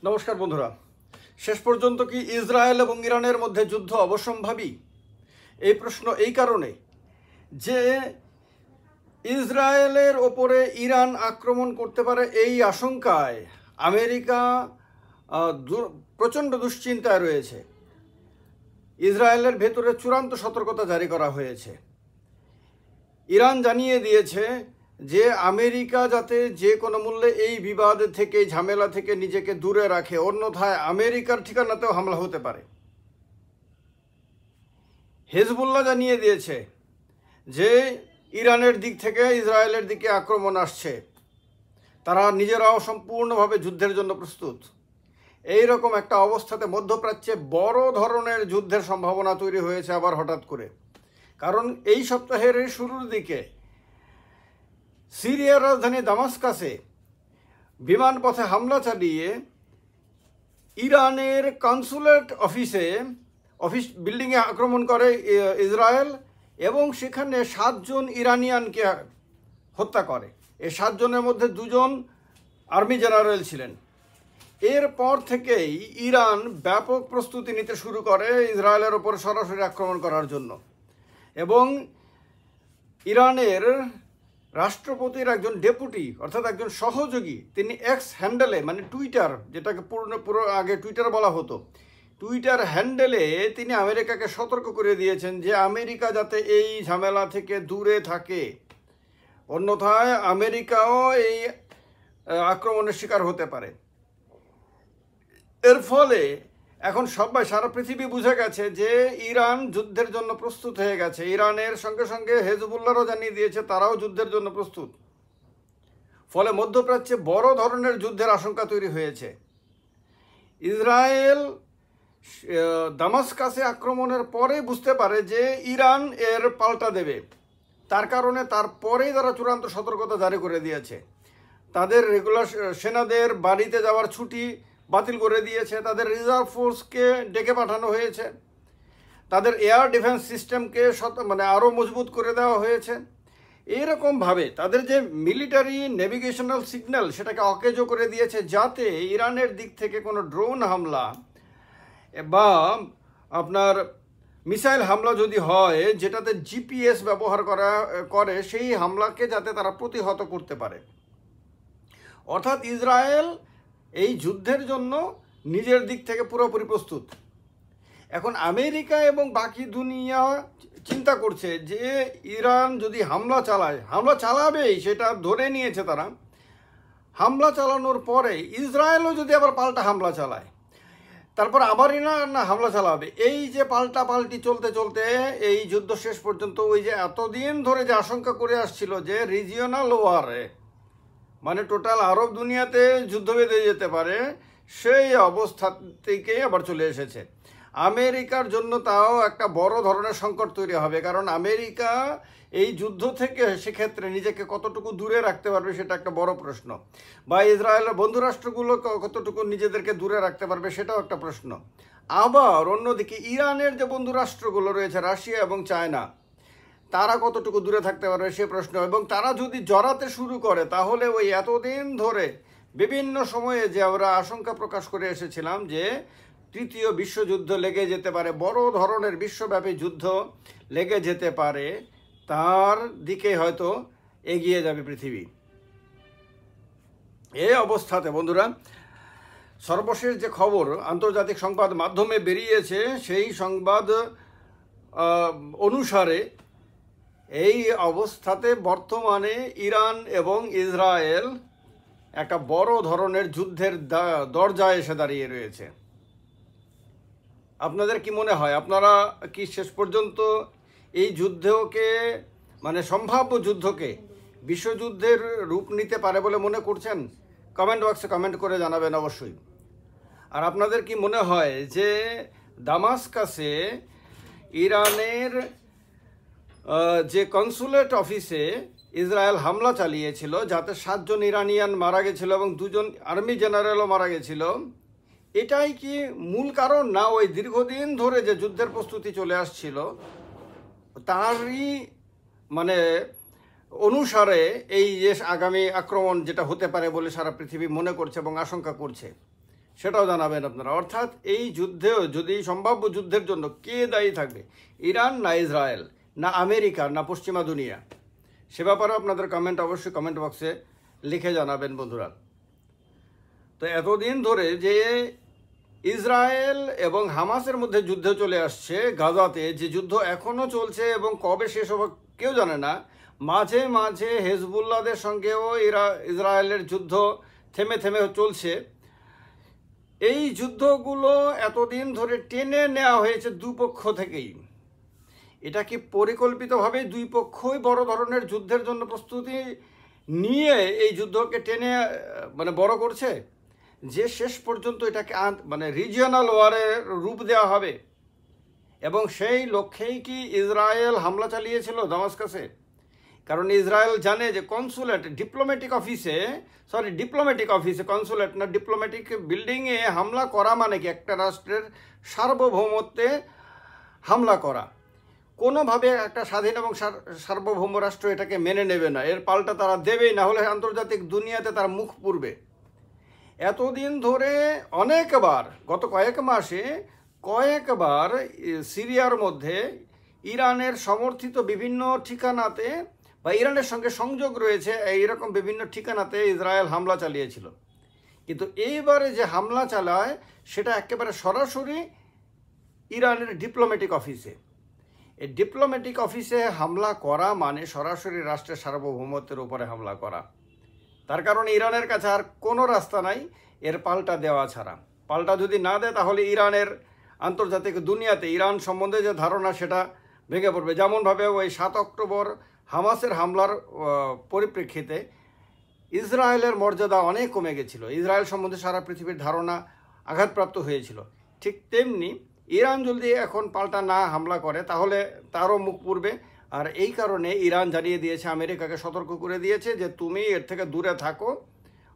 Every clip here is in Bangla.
নমস্কার বন্ধুরা, শেষ পর্যন্ত কি ইসরায়েল এবং ইরানের মধ্যে যুদ্ধ অবশ্যম্ভাবী? এই প্রশ্ন এই কারণে যে ইসরায়েলের ওপরে ইরান আক্রমণ করতে পারে এই আশঙ্কায় আমেরিকা প্রচণ্ড দুশ্চিন্তায় রয়েছে। ইসরায়েলের ভেতরে চূড়ান্ত সতর্কতা জারি করা হয়েছে। ইরান জানিয়ে দিয়েছে যে আমেরিকা যাতে যে কোনো মূল্যে এই বিবাদ থেকে, ঝামেলা থেকে নিজেকে দূরে রাখে, অন্যথায় আমেরিকার ঠিকানাতেও হামলা হতে পারে। হেজবুল্লাহ জানিয়ে দিয়েছে যে ইরানের দিক থেকে ইসরায়েলের দিকে আক্রমণ আসছে, তারা নিজেরাও সম্পূর্ণভাবে যুদ্ধের জন্য প্রস্তুত। এই রকম একটা অবস্থাতে মধ্যপ্রাচ্যে বড় ধরনের যুদ্ধের সম্ভাবনা তৈরি হয়েছে আবার হঠাৎ করে। কারণ এই সপ্তাহের শুরুর দিকে সিরিয়ার রাজধানী দামাস্কাসে বিমানপথে হামলা চালিয়ে ইরানের কনসুলেট অফিস বিল্ডিংয়ে আক্রমণ করে ইসরায়েল এবং সেখানে 7 জন ইরানিয়ানকে হত্যা করে। এই 7 জনের মধ্যে 2 জন আর্মি জেনারেল ছিলেন। এরপর থেকেই ইরান ব্যাপক প্রস্তুতি নিতে শুরু করে ইসরায়েলের ওপর সরাসরি আক্রমণ করার জন্য। এবং ইরানের রাষ্ট্রপতির একজন ডেপুটি অর্থাৎ একজন সহযোগী, তিনি এক্স হ্যান্ডেলে, মানে টুইটার, যেটাকে পুরো আগে টুইটার বলা হতো, টুইটার হ্যান্ডেলে তিনি আমেরিকাকে সতর্ক করে দিয়েছেন যে আমেরিকা যাতে এই ঝামেলা থেকে দূরে থাকে, অন্যথায় আমেরিকাও এই আক্রমণের শিকার হতে পারে। এর ফলে এখন সারা পৃথিবী বুঝে গেছে যে ইরান যুদ্ধের জন্য প্রস্তুত হয়ে গেছে। ইরানের সঙ্গে সঙ্গে হেজবুল্লাহও জানিয়ে দিয়েছে তারাও যুদ্ধের জন্য প্রস্তুত। ফলে মধ্যপ্রাচ্যে বড় ধরনের যুদ্ধের আশঙ্কা তৈরি হয়েছে। ইসরায়েল দামাস্কাসে আক্রমণের পরে বুঝতে পারে যে ইরান এর পাল্টা দেবে, তার কারণে তারপরেই তারা চূড়ান্ত সতর্কতা জারি করে দিয়েছে। তাদের রেগুলার সেনাদের বাড়িতে যাওয়ার ছুটি বাতিল করে দিয়েছে, তাদের রিজার্ভ ফোর্সকে ডেকে পাঠানো হয়েছে, তাদের এয়ার ডিফেন্স সিস্টেমকে আরও মজবুত করে দেওয়া হয়েছে। এইরকমভাবে তাদের যে মিলিটারি নেভিগেশনাল সিগন্যাল সেটাকে অকেজো করে দিয়েছে, যাতে ইরানের দিক থেকে কোনো ড্রোন হামলা বা আপনার মিসাইল হামলা যদি হয় যেটাতে জিপিএস ব্যবহার করে সেই হামলাকে যাতে তারা প্রতিহত করতে পারে। অর্থাৎ ইসরায়েল এই যুদ্ধের জন্য নিজের দিক থেকে পুরোপুরি প্রস্তুত। এখন আমেরিকা এবং বাকি দুনিয়া চিন্তা করছে যে ইরান যদি হামলা চালাবেই, সেটা ধরে নিয়েছে তারা। হামলা চালানোর পরে ইসরায়েলও যদি আবার পাল্টা হামলা চালায়, তারপর আবার ইরান হামলা চালাবে, এই যে পাল্টাপাল্টি চলতে চলতে এই যুদ্ধ শেষ পর্যন্ত ওই যে এতদিন ধরে যে আশঙ্কা করে আসছিল যে রিজিওনাল ওয়ারে, মানে টোটাল আরব দুনিয়াতে যুদ্ধ বেঁধে যেতে পারে, সেই অবস্থা থেকে আবার চলে এসেছে। আমেরিকার জন্য তাও একটা বড় ধরনের সংকট তৈরি হবে, কারণ আমেরিকা এই যুদ্ধ থেকে সেক্ষেত্রে নিজেকে কতটুকু দূরে রাখতে পারবে সেটা একটা বড় প্রশ্ন, বা ইসরায়েলের বন্ধুরাষ্ট্রগুলো কতটুকু নিজেদেরকে দূরে রাখতে পারবে সেটাও একটা প্রশ্ন। আবার অন্যদিকে ইরানের যে বন্ধুরাষ্ট্রগুলো রয়েছে, রাশিয়া এবং চায়না, তারা কতটুকু দূরে থাকতে পারবে সে প্রশ্ন। এবং তারা যদি জড়াতে শুরু করে তাহলে ওই এতদিন ধরে বিভিন্ন সময়ে যে আমরা আশঙ্কা প্রকাশ করে এসেছিলাম যে তৃতীয় বিশ্বযুদ্ধ লেগে যেতে পারে, বড় ধরনের বিশ্বব্যাপী যুদ্ধ লেগে যেতে পারে, তার দিকে হয়তো এগিয়ে যাবে পৃথিবী। এই অবস্থাতে বন্ধুরা, সর্বশেষ যে খবর আন্তর্জাতিক সংবাদ মাধ্যমে বেরিয়েছে সেই সংবাদ অনুসারে এই অবস্থাতে বর্তমানে ইরান এবং ইসরায়েল একটা বড় ধরনের যুদ্ধের দরজায় এসে দাঁড়িয়ে রয়েছে। আপনাদের কি মনে হয়, আপনারা কি শেষ পর্যন্ত এই যুদ্ধকে, মানে সম্ভাব্য যুদ্ধকে, বিশ্বযুদ্ধের রূপ নিতে পারে বলে মনে করছেন? কমেন্ট বক্সে কমেন্ট করে জানাবেন অবশ্যই। আর আপনাদের কি মনে হয় যে দামাস্কাসে ইরানের যে কনসুলেট অফিসে ইসরায়েল হামলা চালিয়েছিল, যাতে 7 জন ইরানিয়ান মারা গেছিল এবং 2 জন আর্মি জেনারেলও মারা গেছিল, এটাই কি মূল কারণ, না ওই দীর্ঘদিন ধরে যে যুদ্ধের প্রস্তুতি চলে আসছিল তারই অনুসারে এই যে আগামী আক্রমণ যেটা হতে পারে বলে সারা পৃথিবী মনে করছে এবং আশঙ্কা করছে? সেটাও জানাবেন আপনারা। অর্থাৎ এই যুদ্ধেও যদি সম্ভাব্য যুদ্ধের জন্য কে দায়ী থাকবে, ইরান না ইসরায়েল না আমেরিকা না পশ্চিমা দুনিয়া, সে ব্যাপারে আপনাদের কমেন্ট অবশ্যই কমেন্ট বক্সে লিখে জানাবেন বন্ধুরা। তো এতদিন ধরে যে ইসরায়েল এবং হামাসের মধ্যে যুদ্ধ চলে আসছে গাজাতে, যে যুদ্ধ এখনও চলছে এবং কবে শেষ হবে কেউ জানে না। মাঝে মাঝে হেজবুল্লাহদের সঙ্গেও ইসরায়েলের যুদ্ধ থেমে থেমে চলছে। এই যুদ্ধগুলো এতদিন ধরে টেনে নেওয়া হয়েছে দুপক্ষ থেকেই। এটা কি পরিকল্পিতভাবে দুই পক্ষই বড় ধরনের যুদ্ধের জন্য প্রস্তুতি নিয়ে এই যুদ্ধকে টেনে বড় করছে, যে শেষ পর্যন্ত এটাকে রিজিয়নাল ওয়ারের রূপ দেওয়া হবে? এবং সেই লক্ষ্যেই কি ইসরায়েল হামলা চালিয়েছিল দামাস্কাসে? কারণ ইসরায়েল জানে যে ডিপ্লোম্যাটিক অফিসে কনসুলেট না, ডিপ্লোম্যাটিক বিল্ডিংয়ে হামলা করা মানে কি একটা রাষ্ট্রের সার্বভৌমত্বে হামলা করা। কোনোভাবে একটা স্বাধীন এবং সার্বভৌম রাষ্ট্র এটাকে মেনে নেবে না, এর পাল্টা তারা দেবেই, না হলে আন্তর্জাতিক দুনিয়াতে তার মুখ পুরবে। এতদিন ধরে অনেকবার, গত কয়েক মাসে কয়েকবার সিরিয়ার মধ্যে ইরানের সমর্থিত বিভিন্ন ঠিকানাতে বা ইরানের সঙ্গে সংযোগ রয়েছে এইরকম বিভিন্ন ঠিকানাতে ইসরায়েল হামলা চালিয়েছিল। কিন্তু এইবারে যে হামলা চালায় সেটা একেবারে সরাসরি ইরানের ডিপ্লোম্যাটিক অফিসে। এই ডিপ্লোম্যাটিক অফিসে হামলা করা মানে সরাসরি রাষ্ট্রের সার্বভৌমত্বের উপরে হামলা করা। তার কারণে ইরানের কাছে আর কোনো রাস্তা নাই এর পাল্টা দেওয়া ছাড়া। পাল্টা যদি না দেয় তাহলে ইরানের আন্তর্জাতিক দুনিয়াতে ইরান সম্বন্ধে যে ধারণা সেটা ভেঙে পড়বে। যেমনভাবে ওই 7 অক্টোবর হামাসের হামলার পরিপ্রেক্ষিতে ইসরায়েলের মর্যাদা অনেক কমে গেছিল, ইসরায়েল সম্বন্ধে সারা পৃথিবীর ধারণা আঘাতপ্রাপ্ত হয়েছিল। ঠিক তেমনি ইরান যদি এখন পাল্টা না হামলা করে তাহলে তারও মুখ পুড়বে। আর এই কারণে ইরান জানিয়ে দিয়েছে, আমেরিকাকে সতর্ক করে দিয়েছে যে তুমি এর থেকে দূরে থাকো,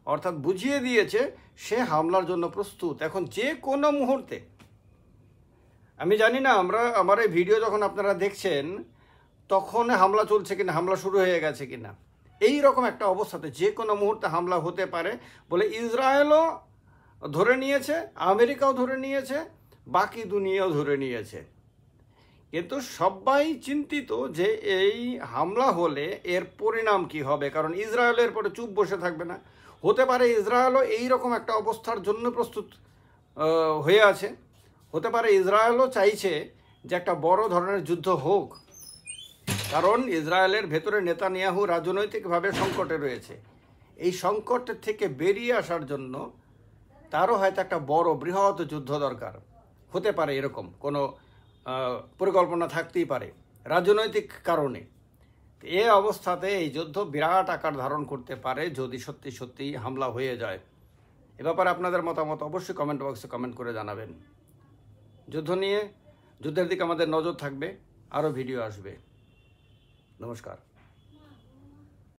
অর্থাৎ বুঝিয়ে দিয়েছে সে হামলার জন্য প্রস্তুত এখন যে কোনো মুহূর্তে। আমি জানি না আমার এই ভিডিও যখন আপনারা দেখছেন তখন হামলা চলছে কিনা, হামলা শুরু হয়ে গেছে কিনা। এই রকম একটা অবস্থাতে যে কোনো মুহূর্তে হামলা হতে পারে বলে ইসরায়েলও ধরে নিয়েছে, আমেরিকাও ধরে নিয়েছে, বাকি দুনিয়াও ধরে নিয়েছে। কিন্তু সবাই চিন্তিত যে এই হামলা হলে এর পরিণাম কি হবে, কারণ ইসরায়েলের পরে চুপ বসে থাকবে না। হতে পারে ইসরায়েলও এই রকম একটা অবস্থার জন্য প্রস্তুত হয়ে আছে। হতে পারে ইসরায়েলও চাইছে যে একটা বড় ধরনের যুদ্ধ হোক, কারণ ইসরায়েলের ভেতরে নেতানিয়াহু রাজনৈতিকভাবে সংকটে রয়েছে। এই সংকটের থেকে বেরিয়ে আসার জন্য তারও হয়তো একটা বড় বৃহৎ যুদ্ধ দরকার। হতে পারে এরকম কোনো পরিকল্পনা থাকতেই পারে রাজনৈতিক কারণে। এই অবস্থাতে এই যুদ্ধ বিরাট আকার ধারণ করতে পারে যদি সত্যি সত্যি হামলা হয়ে যায়। এ ব্যাপারে আপনাদের মতামত অবশ্যই কমেন্ট বক্সে কমেন্ট করে জানাবেন। যুদ্ধের দিকে আমাদের নজর থাকবে, আরও ভিডিও আসবে। নমস্কার।